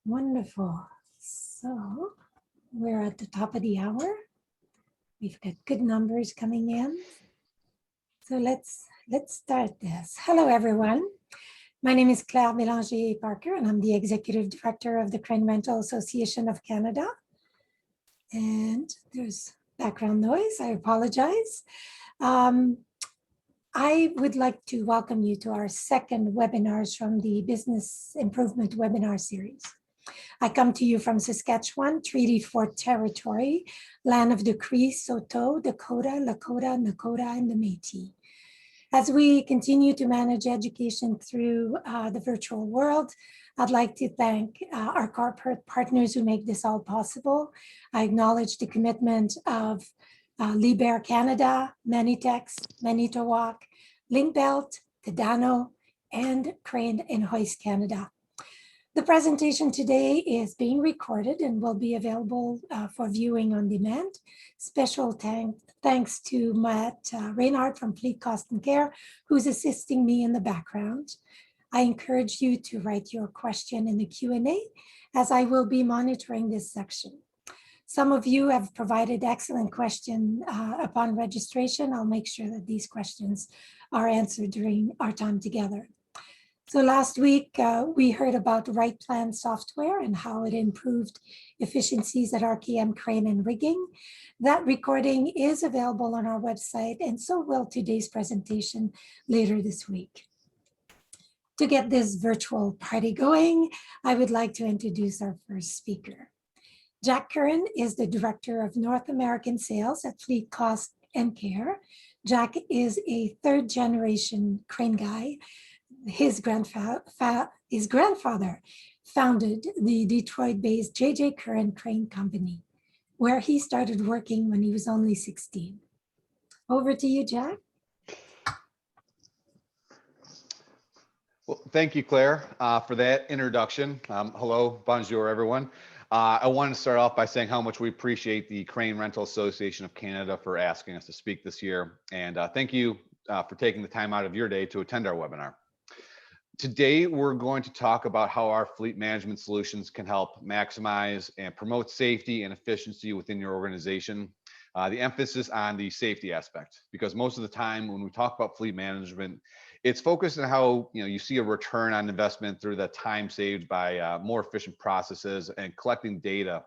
Wonderful. So we're at the top of the hour. We've got good numbers coming in. So let's start this. Hello, everyone. My name is Claire Bélanger Parker, and I'm the Executive Director of the Crane Rental Association of Canada. And there's background noise, I apologize. I would like to welcome you to our second webinars from the Business Improvement webinar series. I come to you from Saskatchewan, Treaty 4 territory, land of the Cree, Saulteaux, Dakota, Lakota, Nakota, and the Métis. As we continue to manage education through the virtual world, I'd like to thank our corporate partners who make this all possible. I acknowledge the commitment of Liebherr Canada, Manitex, Manitowoc, Linkbelt, Tadano, and Crane and Hoist Canada. The presentation today is being recorded and will be available for viewing on demand. Special thanks to Matt Reinhardt from Fleet Cost and Care, who's assisting me in the background. I encourage you to write your question in the Q&A, as I will be monitoring this section. Some of you have provided excellent questions upon registration. I'll make sure that these questions are answered during our time together. So last week, we heard about Right Plan software and how it improved efficiencies at RKM Crane and Rigging. That recording is available on our website, and so will today's presentation later this week. To get this virtual party going, I would like to introduce our first speaker. Jack Curran is the Director of North American Sales at Fleet Cost and Care. Jack is a third-generation crane guy. His grandfather founded the Detroit-based J.J. Curran Crane Company, where he started working when he was only 16. Over to you, Jack. Well, thank you, Claire, for that introduction. Hello, bonjour, everyone. I want to start off by saying how much we appreciate the Crane Rental Association of Canada for asking us to speak this year. And thank you for taking the time out of your day to attend our webinar. Today, we're going to talk about how our fleet management solutions can help maximize and promote safety and efficiency within your organization. The emphasis on the safety aspect, because most of the time when we talk about fleet management, it's focused on how you see a return on investment through the time saved by more efficient processes and collecting data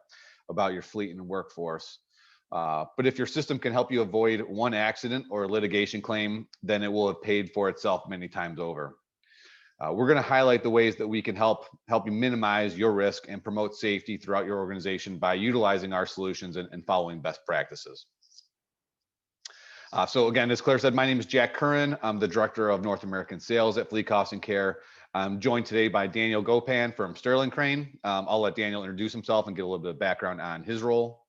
about your fleet and workforce. But if your system can help you avoid one accident or a litigation claim, then it will have paid for itself many times over. We're going to highlight the ways that we can help you minimize your risk and promote safety throughout your organization by utilizing our solutions and following best practices. So again, as Claire said, my name is Jack Curran. I'm the Director of North American Sales at Fleet Cost and Care. I'm joined today by Daniel Gopan from Sterling Crane. I'll let Daniel introduce himself and get a little bit of background on his role.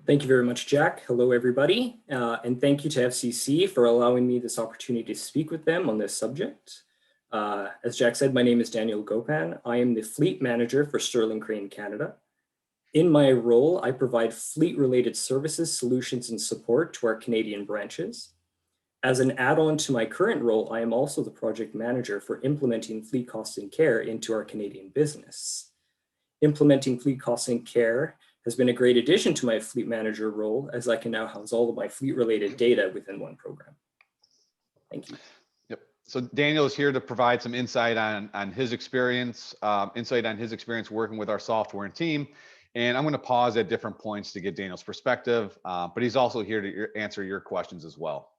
Thank you very much, Jack. Hello, everybody. And thank you to FCC for allowing me this opportunity to speak with them on this subject. As Jack said, my name is Daniel Gopan. I am the Fleet Manager for Sterling Crane Canada. In my role, I provide fleet-related services, solutions, and support to our Canadian branches. As an add-on to my current role, I am also the project manager for implementing Fleet Cost and Care into our Canadian business. Implementing Fleet Cost and Care has been a great addition to my fleet manager role, as I can now house all of my fleet-related data within one program. Thank you. Yep. So Daniel is here to provide some insight on his experience, working with our software and team. And I'm going to pause at different points to get Daniel's perspective, but he's also here to answer your questions as well.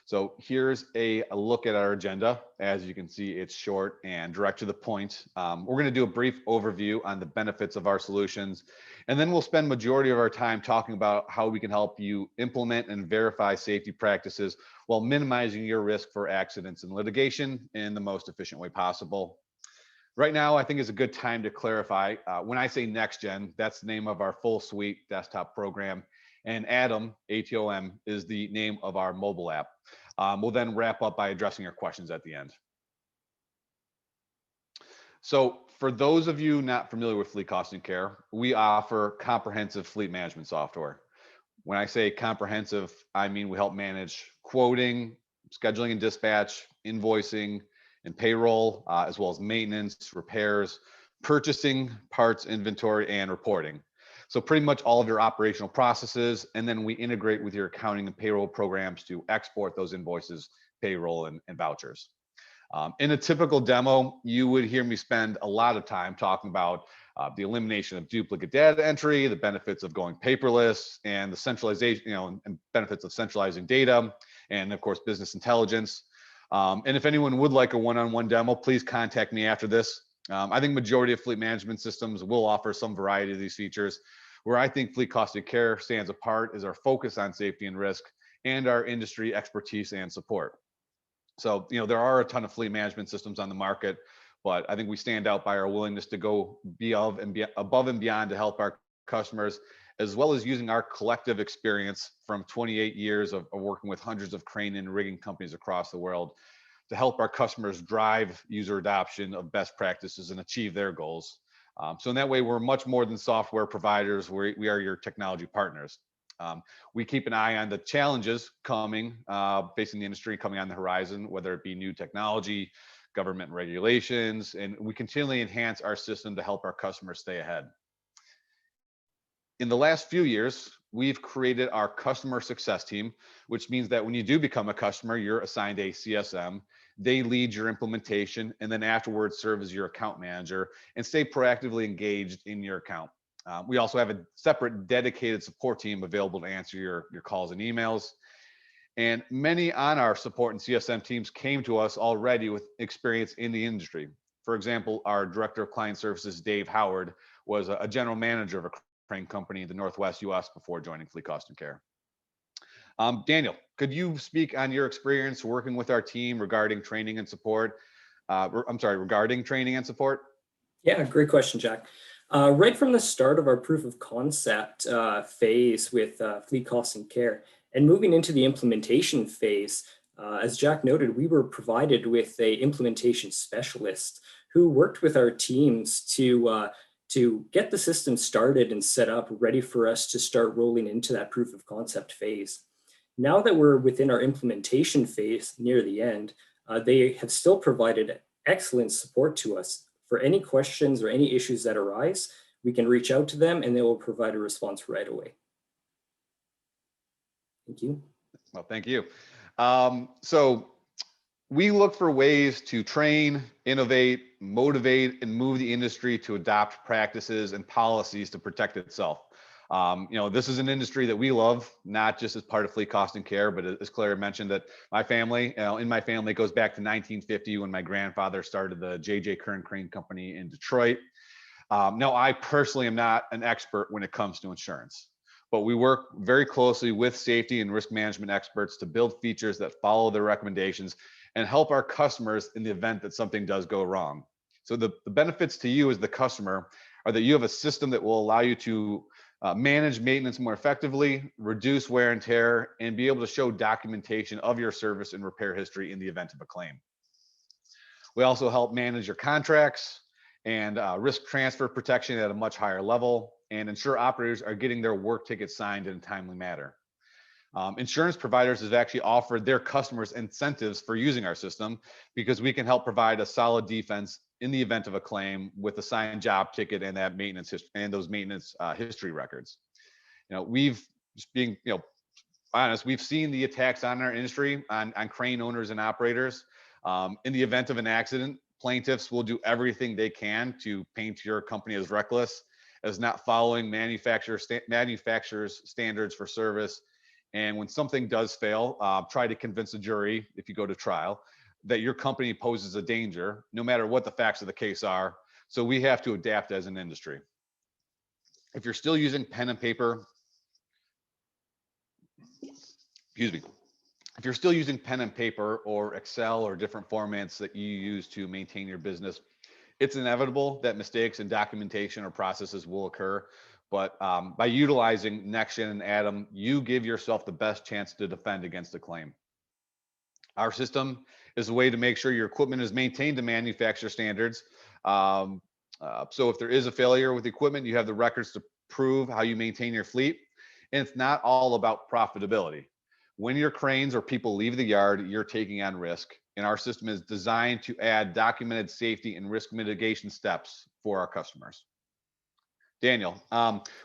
So here's a look at our agenda. As you can see, it's short and direct to the point. We're going to do a brief overview on the benefits of our solutions, and then we'll spend majority of our time talking about how we can help you implement and verify safety practices while minimizing your risk for accidents and litigation in the most efficient way possible. Right now, I think is a good time to clarify. When I say next gen, that's the name of our full suite desktop program. And ATOM, ATOM, is the name of our mobile app. We'll then wrap up by addressing your questions at the end. So for those of you not familiar with Fleet Cost and Care, we offer comprehensive fleet management software. When I say comprehensive, I mean we help manage quoting, scheduling and dispatch, invoicing, and payroll, as well as maintenance, repairs, purchasing, parts, inventory, and reporting. So pretty much all of your operational processes, and then we integrate with your accounting and payroll programs to export those invoices, payroll, and vouchers. In a typical demo, you would hear me spend a lot of time talking about the elimination of duplicate data entry, the benefits of going paperless, and the centralization, and benefits of centralizing data, and of course, business intelligence. And if anyone would like a one-on-one demo, please contact me after this. I think majority of fleet management systems will offer some variety of these features. Where I think Fleet Cost Care stands apart is our focus on safety and risk and our industry expertise and support. So, there are a ton of fleet management systems on the market, but I think we stand out by our willingness to go above and beyond to help our customers, as well as using our collective experience from 28 years of working with hundreds of crane and rigging companies across the world to help our customers drive user adoption of best practices and achieve their goals. So in that way, we're much more than software providers. We are your technology partners. We keep an eye on the challenges coming, facing the industry coming on the horizon, whether it be new technology, government regulations, and we continually enhance our system to help our customers stay ahead. In the last few years, we've created our customer success team, which means that when you do become a customer, you're assigned a CSM. They lead your implementation and then afterwards serve as your account manager and stay proactively engaged in your account. We also have a separate dedicated support team available to answer your calls and emails. And many on our support and CSM teams came to us already with experience in the industry. For example, our Director of Client Services, Dave Howard, was a general manager of a crane company in the Northwest US before joining Fleet Cost Care. Daniel, could you speak on your experience working with our team regarding training and support? Regarding training and support? Yeah, great question, Jack. Right from the start of our proof of concept phase with Fleet Cost Care and moving into the implementation phase, as Jack noted, we were provided with a implementation specialist who worked with our teams to get the system started and set up, ready for us to start rolling into that proof of concept phase. Now that we're within our implementation phase near the end, they have still provided excellent support to us. For any questions or any issues that arise, we can reach out to them and they will provide a response right away. Thank you. Well, thank you. So we look for ways to train, innovate, motivate, and move the industry to adopt practices and policies to protect itself. This is an industry that we love, not just as part of Fleet Cost Care, but as Claire mentioned, that my family, in my family, it goes back to 1950 when my grandfather started the J.J. Curran Crane Company in Detroit. Now, I personally am not an expert when it comes to insurance, but we work very closely with safety and risk management experts to build features that follow their recommendations and help our customers in the event that something does go wrong. So the benefits to you as the customer are that you have a system that will allow you to manage maintenance more effectively, reduce wear and tear, and be able to show documentation of your service and repair history in the event of a claim. We also help manage your contracts and risk transfer protection at a much higher level and ensure operators are getting their work tickets signed in a timely manner. Insurance providers have actually offered their customers incentives for using our system because we can help provide a solid defense in the event of a claim with a signed job ticket and that maintenance and those maintenance history records. We've just being honest, we've seen the attacks on our industry on crane owners and operators. In the event of an accident, plaintiffs will do everything they can to paint your company as reckless, as not following manufacturers' standards for service. And when something does fail, try to convince a jury, if you go to trial, that your company poses a danger, no matter what the facts of the case are. So we have to adapt as an industry. If you're still using pen and paper, if you're still using pen and paper or Excel or different formats that you use to maintain your business, it's inevitable that mistakes in documentation or processes will occur. But by utilizing NextGen and Atom, you give yourself the best chance to defend against a claim. Our system is a way to make sure your equipment is maintained to manufacturer standards. So if there is a failure with the equipment, you have the records to prove how you maintain your fleet. And it's not all about profitability. When your cranes or people leave the yard, you're taking on risk. And our system is designed to add documented safety and risk mitigation steps for our customers. Daniel,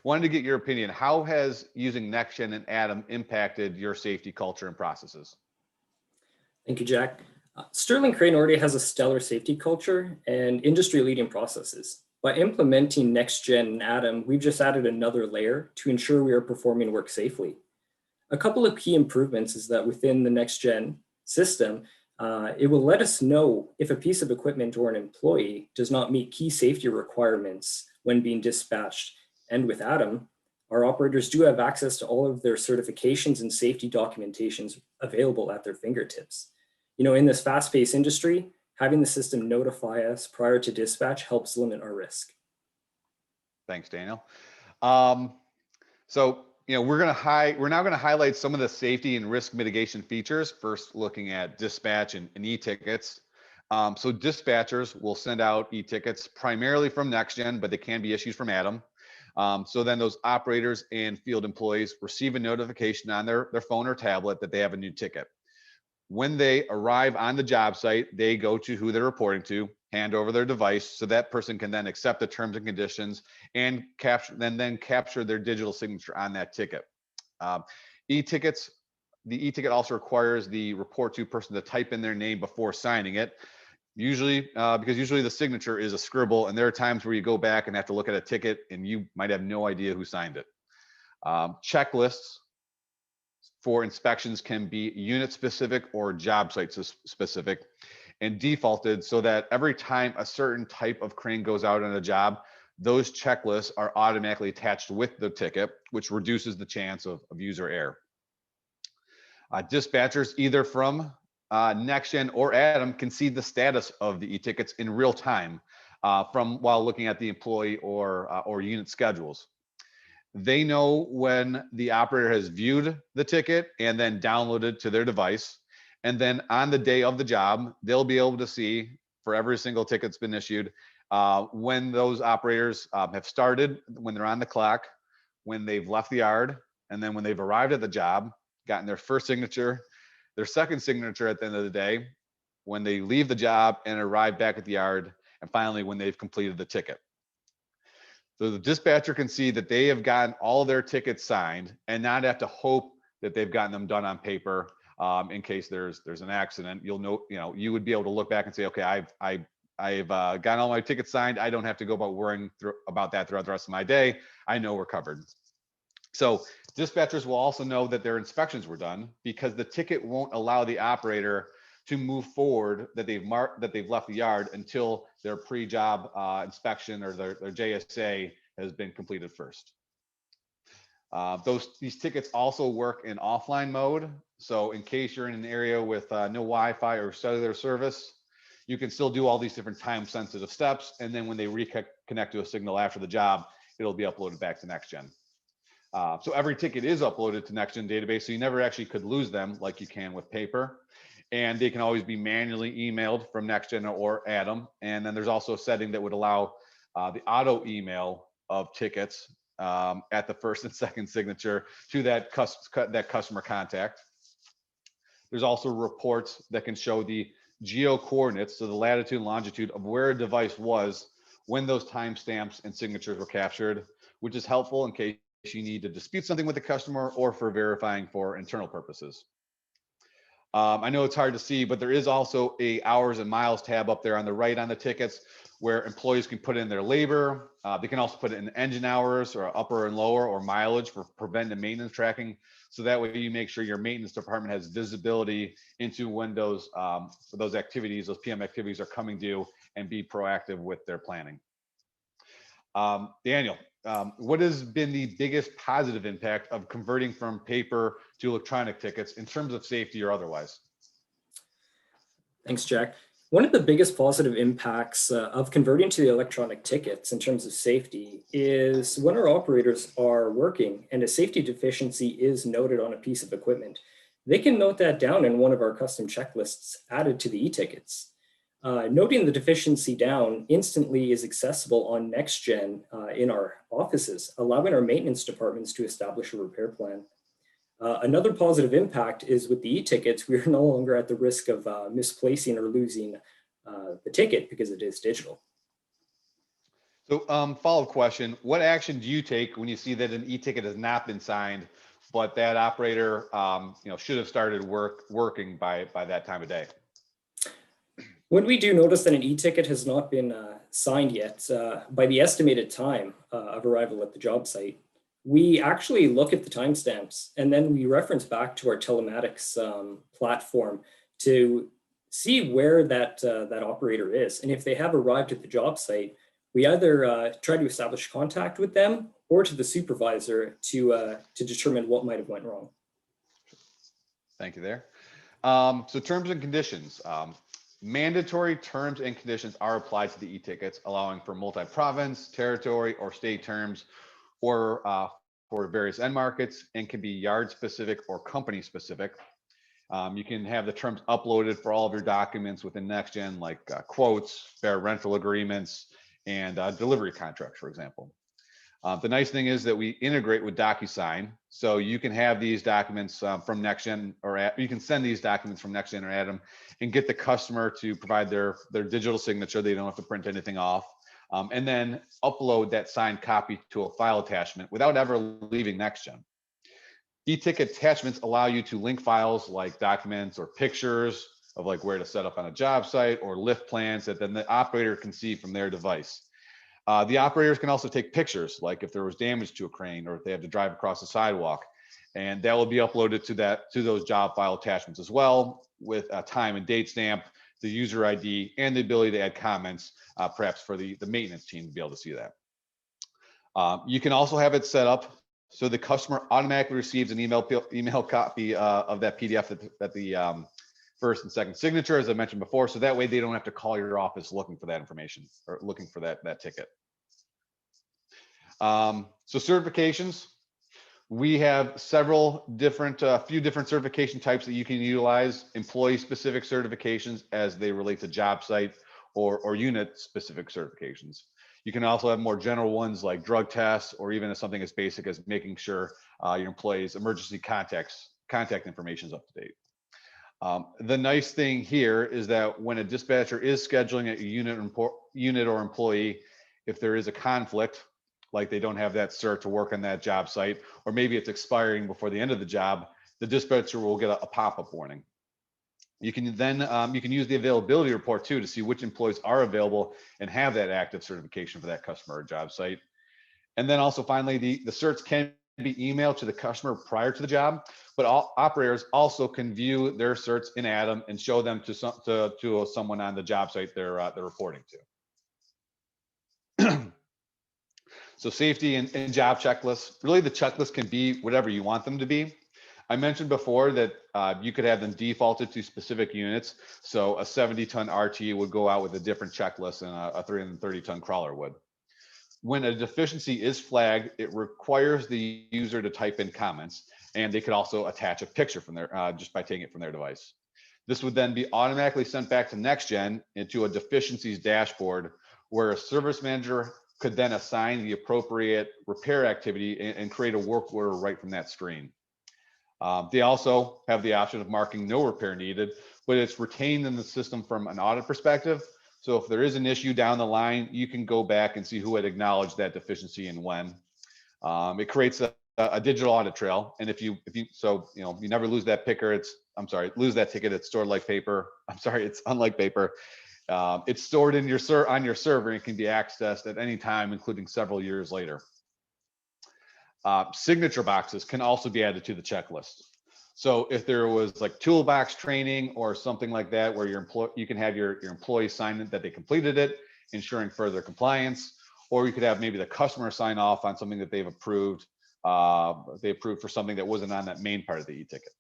wanted to get your opinion. How has using NextGen and Atom impacted your safety culture and processes? Thank you, Jack. Sterling Crane already has a stellar safety culture and industry-leading processes. By implementing NextGen and Atom, we've just added another layer to ensure we are performing work safely. A couple of key improvements is that within the NextGen system, it will let us know if a piece of equipment or an employee does not meet key safety requirements when being dispatched. And with Atom, our operators do have access to all of their certifications and safety documentations available at their fingertips. You know, in this fast-paced industry, having the system notify us prior to dispatch helps limit our risk. Thanks, Daniel. So, we're now going to highlight some of the safety and risk mitigation features. First, looking at dispatch and e-tickets. So dispatchers will send out e-tickets primarily from NextGen, but they can be issued from Atom. So then those operators and field employees receive a notification on their phone or tablet that they have a new ticket. When they arrive on the job site, they go to who they're reporting to, hand over their device, so that person can then accept the terms and conditions and then capture their digital signature on that ticket. E-tickets, the e-ticket also requires the report to person to type in their name before signing it. Usually, because usually the signature is a scribble, and there are times where you go back and have to look at a ticket and you might have no idea who signed it. Checklists for inspections can be unit specific or job site specific and defaulted so that every time a certain type of crane goes out on a job, those checklists are automatically attached with the ticket, which reduces the chance of user error. Dispatchers either from NextGen or Atom can see the status of the e-tickets in real time from while looking at the employee or unit schedules. They know when the operator has viewed the ticket and then downloaded to their device. And then on the day of the job, they'll be able to see for every single ticket that's been issued when those operators have started, when they're on the clock, when they've left the yard, and then when they've arrived at the job, gotten their first signature, their second signature at the end of the day, when they leave the job and arrive back at the yard, and finally when they've completed the ticket. So the dispatcher can see that they have gotten all their tickets signed and not have to hope that they've gotten them done on paper in case there's an accident. You'll know, you would be able to look back and say, okay, I've gotten all my tickets signed. I don't have to go about worrying about that throughout the rest of my day. I know we're covered. So dispatchers will also know that their inspections were done because the ticket won't allow the operator to move forward that they've left the yard until their pre-job inspection or their JSA has been completed first. These tickets also work in offline mode. So in case you're in an area with no Wi-Fi or cellular service, you can still do all these different time-sensitive steps. And then when they reconnect to a signal after the job, it'll be uploaded back to NextGen. So every ticket is uploaded to NextGen database, so you never actually could lose them like you can with paper. And they can always be manually emailed from NextGen or Atom. And then there's also a setting that would allow the auto email of tickets at the first and second signature to that customer contact. There's also reports that can show the geo coordinates, so the latitude and longitude of where a device was when those timestamps and signatures were captured, which is helpful in case you need to dispute something with the customer or for verifying for internal purposes. I know it's hard to see, but there is also a hours and miles tab up there on the right on the tickets where employees can put in their labor. They can also put in engine hours or upper and lower or mileage for preventive maintenance tracking. So that way you make sure your maintenance department has visibility into when those activities, those PM activities are coming due and be proactive with their planning. Daniel, what has been the biggest positive impact of converting from paper to electronic tickets in terms of safety or otherwise? Thanks, Jack. One of the biggest positive impacts of converting to the electronic tickets in terms of safety is when our operators are working and a safety deficiency is noted on a piece of equipment, they can note that down in one of our custom checklists added to the e-tickets. Noting the deficiency down instantly is accessible on NextGen in our offices, allowing our maintenance departments to establish a repair plan. Another positive impact is with the e-tickets, we are no longer at the risk of misplacing or losing the ticket because it is digital. So follow-up question, what action do you take when you see that an e-ticket has not been signed, but that operator should have started working by that time of day? When we do notice that an e-ticket has not been signed yet, by the estimated time of arrival at the job site, we actually look at the timestamps and then we reference back to our telematics platform to see where that operator is. And if they have arrived at the job site, we either try to establish contact with them or to the supervisor to determine what might have went wrong. Thank you there. So terms and conditions. Mandatory terms and conditions are applied to the e-tickets, allowing for multi-province, territory, or state terms, or for various end markets, and can be yard specific or company specific. You can have the terms uploaded for all of your documents within NextGen, like quotes, fair rental agreements, and delivery contracts, for example. The nice thing is that we integrate with DocuSign, so you can have these documents from NextGen, or you can send these documents from NextGen or Atom and get the customer to provide their digital signature. They don't have to print anything off, and then upload that signed copy to a file attachment without ever leaving NextGen. E-ticket attachments allow you to link files like documents or pictures of like where to set up on a job site, or lift plans that then the operator can see from their device. The operators can also take pictures, like if there was damage to a crane or if they have to drive across the sidewalk, and that will be uploaded to those job file attachments as well, with a time and date stamp, the user ID, and the ability to add comments, perhaps for the maintenance team to be able to see that. You can also have it set up so the customer automatically receives an email copy of that PDF that the first and second signature, as I mentioned before, so that way they don't have to call your office looking for that information or looking for that ticket. So certifications, we have several different, few different certification types that you can utilize. Employee specific certifications as they relate to job site or unit specific certifications. You can also have more general ones like drug tests, or even something as basic as making sure your employees' emergency contact information is up to date. The nice thing here is that when a dispatcher is scheduling a unit or employee, if there is a conflict, like they don't have that cert to work on that job site, or maybe it's expiring before the end of the job, the dispatcher will get a pop-up warning. You can then you can use the availability report too to see which employees are available and have that active certification for that customer or job site. And then also finally, the certs can be emailed to the customer prior to the job, but all operators also can view their certs in Atom and show them to someone on the job site they're reporting to. So safety and job checklists, really the checklist can be whatever you want them to be. I mentioned before that you could have them defaulted to specific units. So a 70-ton RT would go out with a different checklist than a 330-ton crawler would. When a deficiency is flagged, it requires the user to type in comments, and they could also attach a picture from their just by taking it from their device. This would then be automatically sent back to NextGen into a deficiencies dashboard, where a service manager could then assign the appropriate repair activity and create a work order right from that screen. They also have the option of marking no repair needed, but it's retained in the system from an audit perspective. So if there is an issue down the line, you can go back and see who had acknowledged that deficiency and when. It creates a digital audit trail, and if you never lose that lose that ticket. It's stored like paper. It's unlike paper. It's stored in on your server and can be accessed at any time, including several years later. Signature boxes can also be added to the checklist. So if there was like toolbox training or something like that, where you can have your employee sign that they completed it, ensuring further compliance, or you could have maybe the customer sign off on something that they've approved. They approved for something that wasn't on that main part of the e-ticket.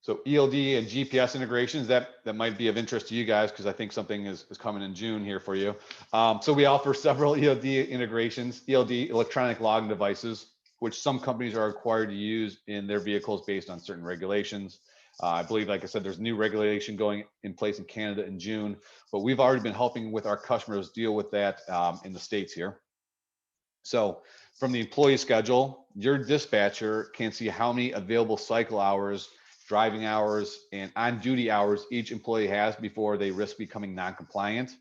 So ELD and GPS integrations, that might be of interest to you guys, because I think something is coming in June here for you. So we offer several ELD integrations, ELD, electronic logging devices, which some companies are required to use in their vehicles based on certain regulations. I believe, like I said, there's new regulation going in place in Canada in June, but we've already been helping with our customers deal with that in the States here. So from the employee schedule, your dispatcher can see how many available cycle hours, driving hours, and on-duty hours each employee has before they risk becoming non-compliant.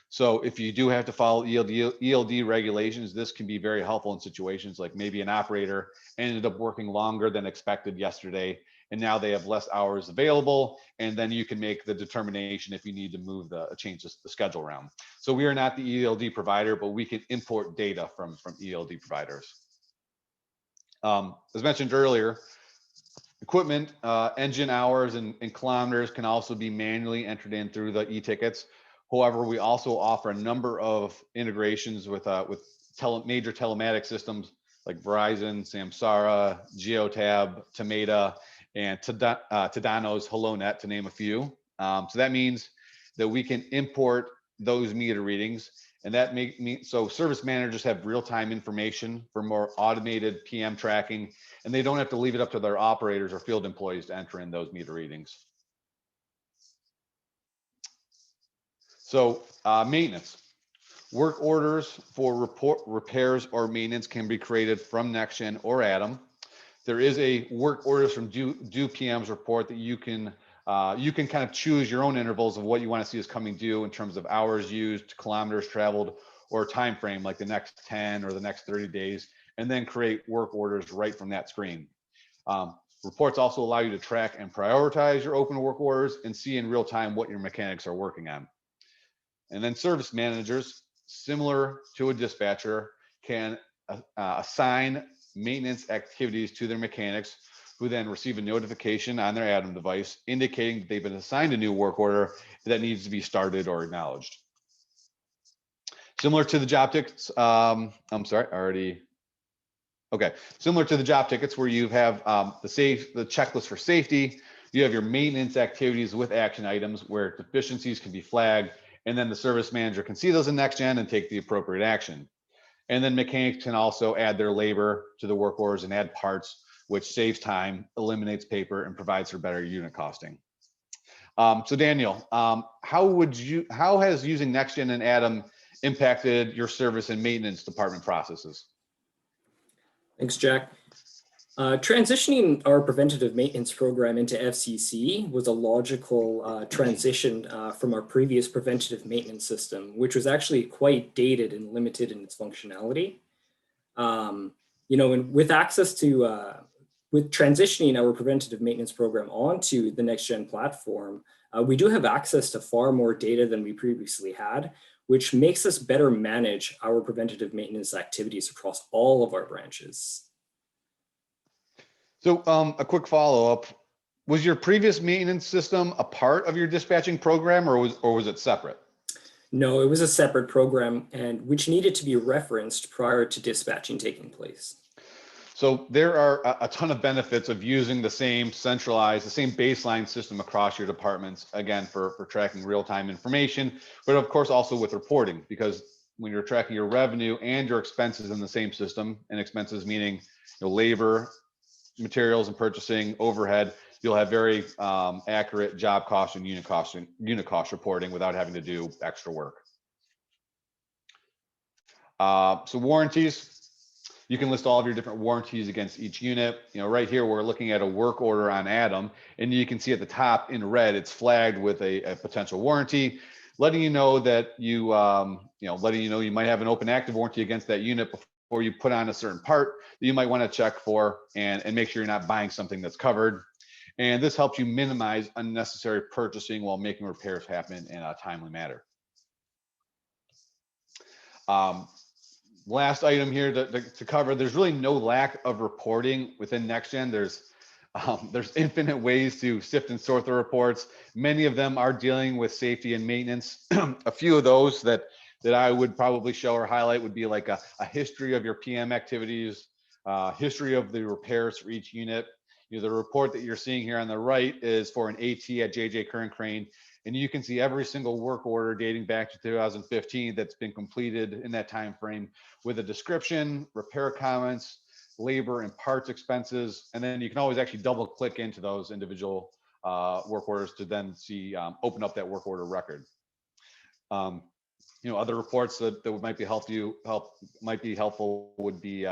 So if you do have to follow ELD regulations, this can be very helpful in situations like maybe an operator ended up working longer than expected yesterday, and now they have less hours available, and then you can make the determination if you need to move change the schedule around. So we are not the ELD provider, but we can import data from ELD providers. As mentioned earlier, equipment, engine hours, and kilometers can also be manually entered in through the e-tickets. However, we also offer a number of integrations with major telematic systems like Verizon, Samsara, Geotab, Tomata, and Tadano's HelloNet, to name a few. So that means that we can import those meter readings, and that so service managers have real-time information for more automated PM tracking, and they don't have to leave it up to their operators or field employees to enter in those meter readings. So maintenance. Work orders for repairs or maintenance can be created from NextGen or Atom. There is a work orders from due PMs report that you can kind of choose your own intervals of what you want to see is coming due in terms of hours used, kilometers traveled, or a time frame like the next 10 or the next 30 days, and then create work orders right from that screen. Reports also allow you to track and prioritize your open work orders and see in real time what your mechanics are working on. And then service managers, similar to a dispatcher, can assign maintenance activities to their mechanics, who then receive a notification on their Atom device indicating that they've been assigned a new work order that needs to be started or acknowledged. Similar to the job tickets, I'm sorry, okay. Similar to the job tickets where you have the checklist for safety, you have your maintenance activities with action items where deficiencies can be flagged, and then the service manager can see those in NextGen and take the appropriate action. And then mechanics can also add their labor to the work orders and add parts, which saves time, eliminates paper, and provides for better unit costing. So Daniel, how has using NextGen and Atom impacted your service and maintenance department processes? Thanks, Jack. Transitioning our preventative maintenance program into FCC was a logical transition from our previous preventative maintenance system, which was actually quite dated and limited in its functionality. You know, and with access to, with transitioning our preventative maintenance program onto the NextGen platform, we do have access to far more data than we previously had, which makes us better manage our preventative maintenance activities across all of our branches. So a quick follow-up, was your previous maintenance system a part of your dispatching program, or was it separate? No, it was a separate program, and which needed to be referenced prior to dispatching taking place. So there are a ton of benefits of using the same centralized, the same baseline system across your departments, again, for tracking real-time information, but of course also with reporting, because when you're tracking your revenue and your expenses in the same system, and expenses meaning labor, materials and purchasing, overhead, you'll have very accurate job cost and unit cost reporting without having to do extra work. So warranties, you can list all of your different warranties against each unit. Right here, we're looking at a work order on Atom, and you can see at the top in red, it's flagged with a potential warranty, letting you know that you might have an open active warranty against that unit before you put on a certain part that you might want to check for and make sure you're not buying something that's covered. And this helps you minimize unnecessary purchasing while making repairs happen in a timely manner. Last item here to cover, there's really no lack of reporting within NextGen. There's infinite ways to sift and sort the reports. Many of them are dealing with safety and maintenance. A few of those that I would probably show or highlight would be like a history of your PM activities, history of the repairs for each unit. The report that you're seeing here on the right is for an AT at JJ Curran Crane, and you can see every single work order dating back to 2015 that's been completed in that time frame with a description, repair comments, labor and parts expenses, and then you can always actually double click into those individual work orders to then see open up that work order record. Other reports that might be helpful would be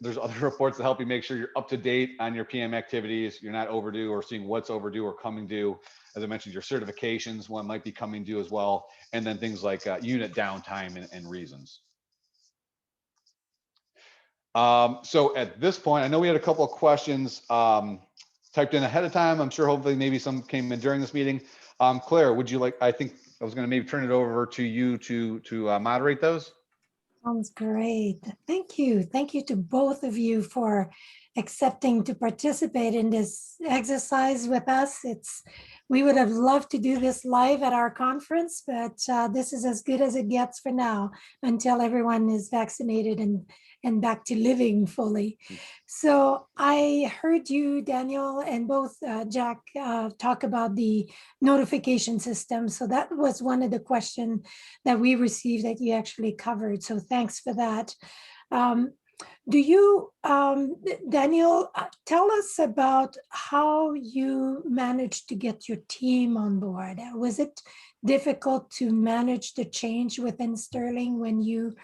there's other reports that help you make sure you're up to date on your PM activities. You're not overdue or seeing what's overdue or coming due. As I mentioned, your certifications, one might be coming due as well. And then things like unit downtime and reasons. So at this point, I know we had a couple of questions typed in ahead of time. I'm sure hopefully maybe some came in during this meeting. Claire, would you like, I think I was going to maybe turn it over to you to moderate those. Sounds great. Thank you. Thank you to both of you for accepting to participate in this exercise with us. We would have loved to do this live at our conference, but this is as good as it gets for now until everyone is vaccinated and back to living fully. So I heard you, Daniel, and both Jack talk about the notification system. So that was one of the questions that we received that you actually covered. So thanks for that. Do you, Daniel, tell us about how you managed to get your team on board? Was it difficult to manage the change within Sterling when you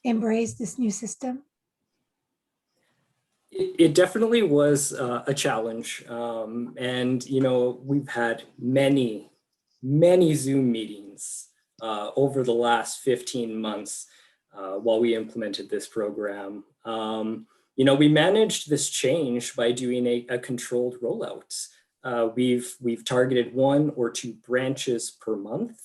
embraced this new system? It definitely was a challenge. And, we've had many Zoom meetings over the last 15 months while we implemented this program. We managed this change by doing a controlled rollout. We've targeted 1 or 2 branches per month,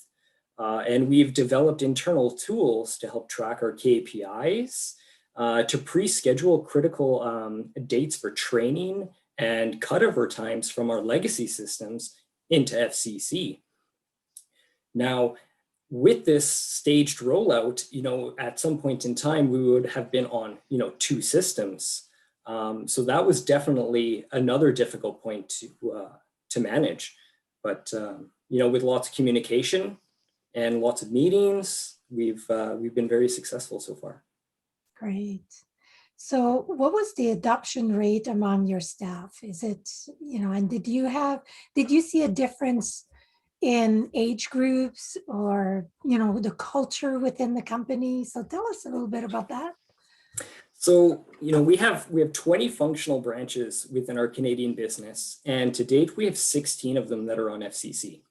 and we've developed internal tools to help track our KPIs, to pre-schedule critical dates for training and cutover times from our legacy systems into FCC. Now, with this staged rollout, at some point in time, we would have been on, 2 systems. So that was definitely another difficult point to manage. But, with lots of communication and lots of meetings, we've been very successful so far. Great. So what was the adoption rate among your staff? Is it, and did you see a difference in age groups or, the culture within the company? So tell us a little bit about that. So, we have 20 functional branches within our Canadian business, and to date, we have 16 of them that are on FCC.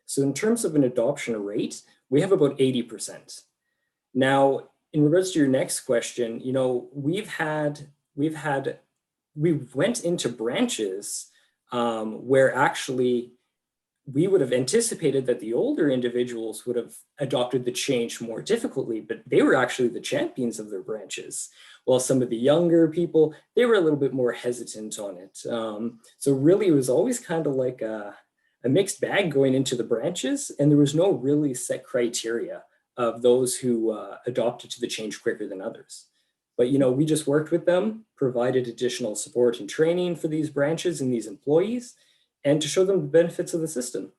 So in terms of an adoption rate, we have about 80%. Now, in regards to your next question, we went into branches where actually we would have anticipated that the older individuals would have adopted the change more difficultly, but they were actually the champions of their branches. While some of the younger people, they were a little bit more hesitant on it. So really, it was always kind of like a mixed bag going into the branches, and there was no really set criteria of those who adopted to the change quicker than others. But, we just worked with them, provided additional support and training for these branches and these employees, and to show them the benefits of the system.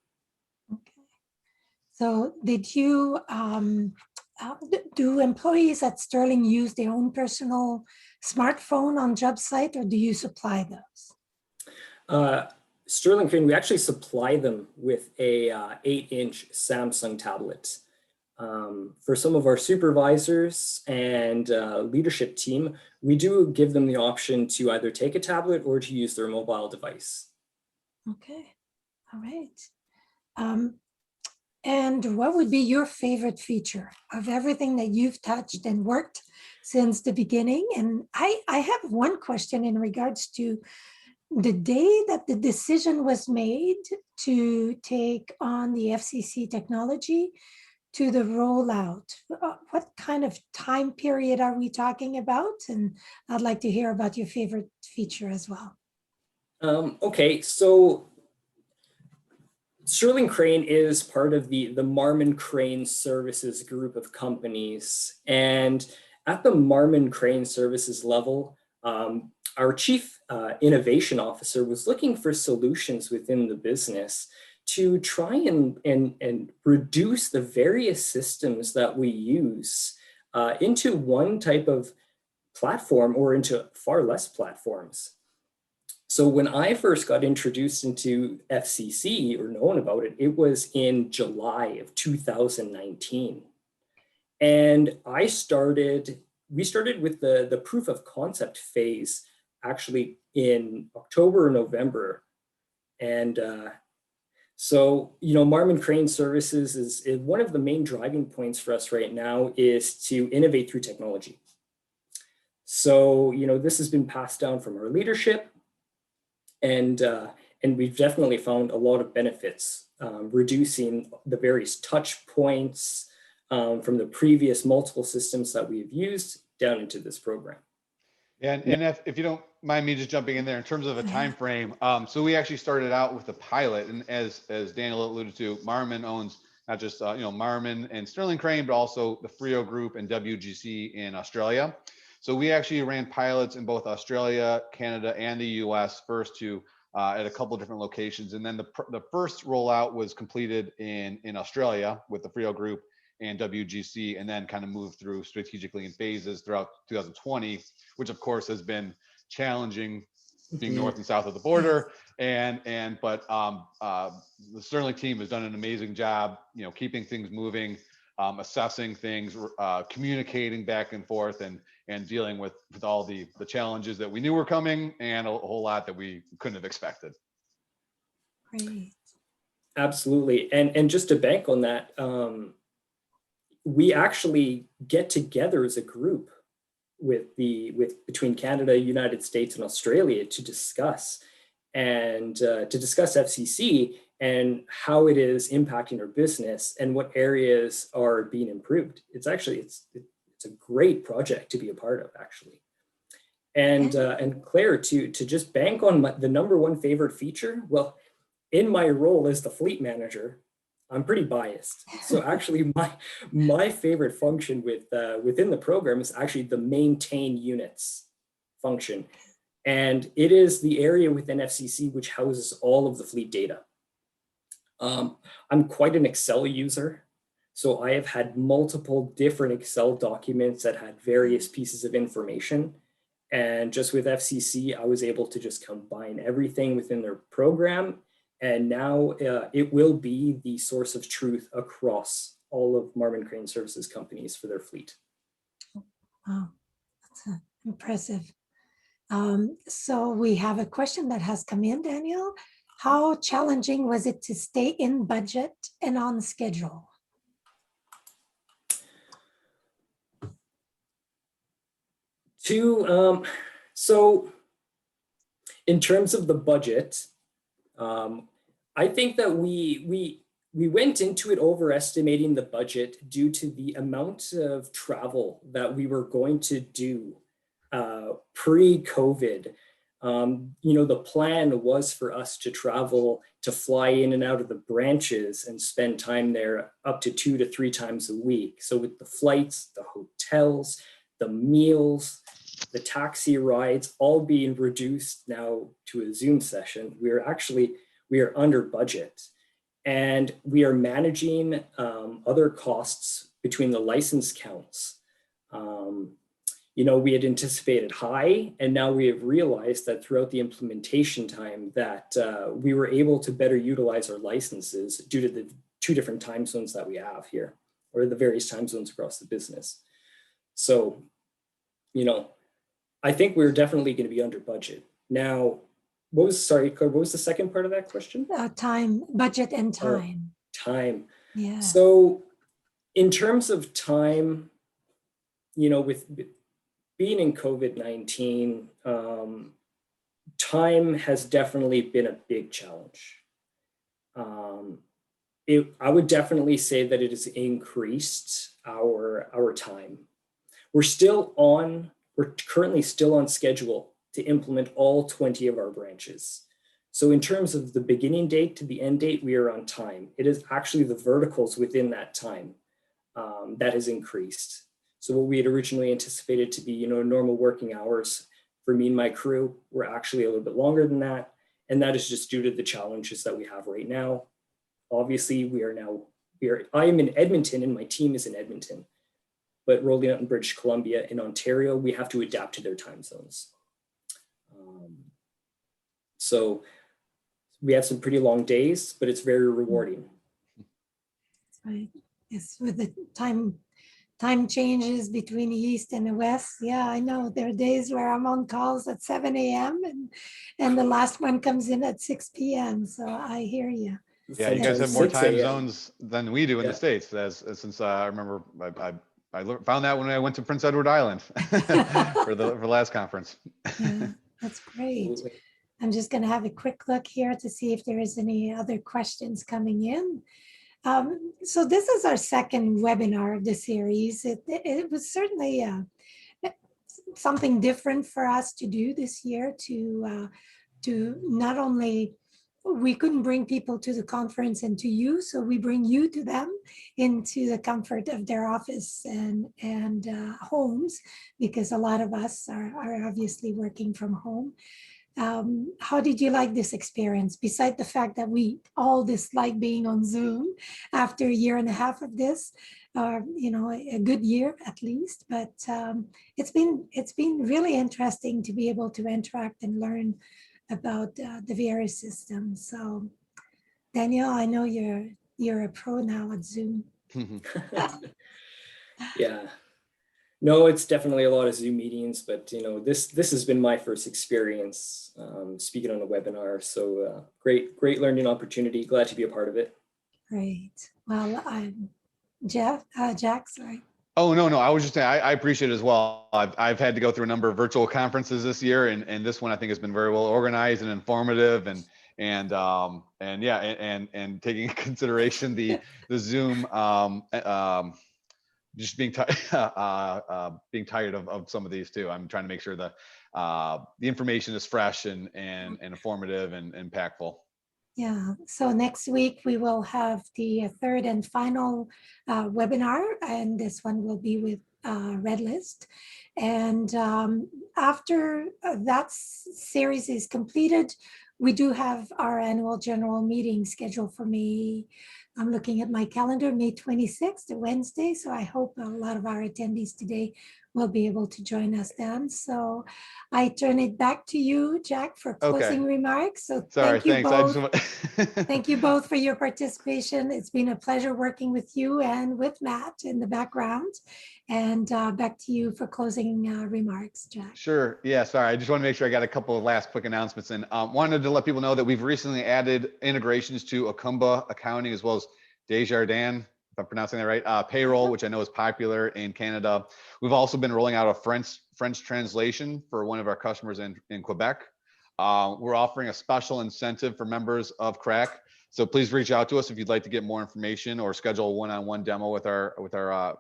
Okay. So did you, do employees at Sterling use their own personal smartphone on job site, or do you supply those? Sterling Crane, we actually supply them with a 8-inch Samsung tablet. For some of our supervisors and leadership team, we do give them the option to either take a tablet or to use their mobile device. Okay, all right. And what would be your favorite feature of everything that you've touched and worked since the beginning? And I have one question in regards to the day that the decision was made to take on the FCC technology to the rollout. What kind of time period are we talking about? And I'd like to hear about your favorite feature as well. Okay, so Sterling Crane is part of the Marmon Crane Services group of companies. And at the Marmon Crane Services level, our chief innovation officer was looking for solutions within the business to try and reduce the various systems that we use into one type of platform or into far less platforms. So when I first got introduced into FCC or known about it, it was in July of 2019. And we started with the proof of concept phase actually in October or November. And so, Marmon Crane Services is one of the main driving points for us right now is to innovate through technology. So, this has been passed down from our leadership, and we've definitely found a lot of benefits, reducing the various touch points from the previous multiple systems that we've used down into this program. And if you don't mind me just jumping in there in terms of a time frame, so we actually started out with a pilot, and as Daniel alluded to, Marmon owns not just Marmon and Sterling Crane, but also the Frio Group and WGC in Australia. So we actually ran pilots in both Australia, Canada, and the US first at a couple of different locations. And then the first rollout was completed in Australia with the Frio Group and WGC, and then kind of moved through strategically in phases throughout 2020, which of course has been challenging being north and south of the border. But the Sterling team has done an amazing job, keeping things moving, assessing things, communicating back and forth, and dealing with all the challenges that we knew were coming and a whole lot that we couldn't have expected. Great. Absolutely. And just to bank on that, we actually get together as a group between Canada, United States, and Australia to discuss FCC and how it is impacting our business and what areas are being improved. It's a great project to be a part of, actually. And Claire, to just bank on the number one favorite feature, well, in my role as the fleet manager, I'm pretty biased. So actually my favorite function within the program is actually the maintain units function. And it is the area within FCC which houses all of the fleet data. I'm quite an Excel user. So I have had multiple different Excel documents that had various pieces of information. And just with FCC, I was able to just combine everything within their program. And now it will be the source of truth across all of Marmon Crane Services companies for their fleet. Wow, that's impressive. So we have a question that has come in, Daniel. How challenging was it to stay in budget and on schedule? So in terms of the budget, I think that we went into it overestimating the budget due to the amount of travel that we were going to do pre-COVID. The plan was for us to travel, to fly in and out of the branches and spend time there up to 2 to 3 times a week. So with the flights, the hotels, the meals, the taxi rides, all being reduced now to a Zoom session, we are under budget. And we are managing other costs between the license counts. We had anticipated high, and now we have realized that throughout the implementation time that we were able to better utilize our licenses due to the 2 different time zones that we have here, or the various time zones across the business. So, I think we're definitely going to be under budget. Now, what was the second part of that question? Time, budget and time. Time. Yeah. So in terms of time, with being in COVID-19, time has definitely been a big challenge. I would definitely say that it has increased our time. We're currently still on schedule to implement all 20 of our branches. So in terms of the beginning date to the end date, we are on time. It is actually the verticals within that time that has increased. So what we had originally anticipated to be, normal working hours for me and my crew were actually a little bit longer than that. And that is just due to the challenges that we have right now. Obviously, I am in Edmonton and my team is in Edmonton, but rolling out in British Columbia, in Ontario, we have to adapt to their time zones. So we have some pretty long days, but it's very rewarding. Right. Yes, with the time changes between the East and the West. Yeah, I know there are days where I'm on calls at 7 a.m. and the last one comes in at 6 p.m. So I hear you. Yeah, you guys have more 6 time a.m. zones than we do in the States. Since I remember I found that when I went to Prince Edward Island for the last conference. Yeah, that's great. Absolutely. I'm just going to have a quick look here to see if there is any other questions coming in. So this is our second webinar of the series. It was certainly something different for us to do this year to not only, we couldn't bring people to the conference and to you, so we bring you to them into the comfort of their office and homes, because a lot of us are obviously working from home. How did you like this experience, beside the fact that we all dislike being on Zoom after a year and a half of this, you know, a good year at least, but it's been really interesting to be able to interact and learn about the various systems. So Daniel, I know you're a pro now at Zoom. Yeah. No, it's definitely a lot of Zoom meetings, but you know, this has been my first experience speaking on a webinar. So great learning opportunity. Glad to be a part of it. Great. Well, I'm Jack, sorry. Oh, no, I was just saying, I appreciate it as well. I've had to go through a number of virtual conferences this year, and this one I think has been very well organized and informative, and yeah, and taking into consideration the Zoom, just being tired of some of these too. I'm trying to make sure that the information is fresh and informative and impactful. Yeah, so next week we will have the third and final webinar, and this one will be with Red List. And after that series is completed, we do have our annual general meeting scheduled for May. I'm looking at my calendar, May 26th, a Wednesday. So I hope a lot of our attendees today will be able to join us then. So I turn it back to you, Jack, for closing remarks. So sorry, thank you thanks. both. Thank you both for your participation. It's been a pleasure working with you and with Matt in the background. And back to you for closing remarks, Jack. Sure. Yeah, sorry. I just want to make sure I got a couple of last quick announcements. And wanted to let people know that we've recently added integrations to Akumba accounting, as well as Desjardins, if I'm pronouncing that right, payroll, which I know is popular in Canada. We've also been rolling out a French translation for one of our customers in Quebec. We're offering a special incentive for members of CRAC. So please reach out to us if you'd like to get more information or schedule a one-on-one demo with our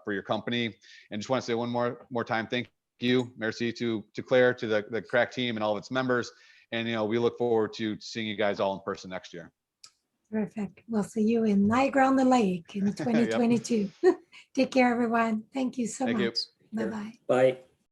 for your company. And just want to say one more time, thank you, merci to Claire, to the CRAC team and all of its members. And you know, we look forward to seeing you guys all in person next year. Perfect. We'll see you in Niagara-on-the-Lake in 2022. Take care, everyone. Thank you so much. You. Bye-bye. Bye.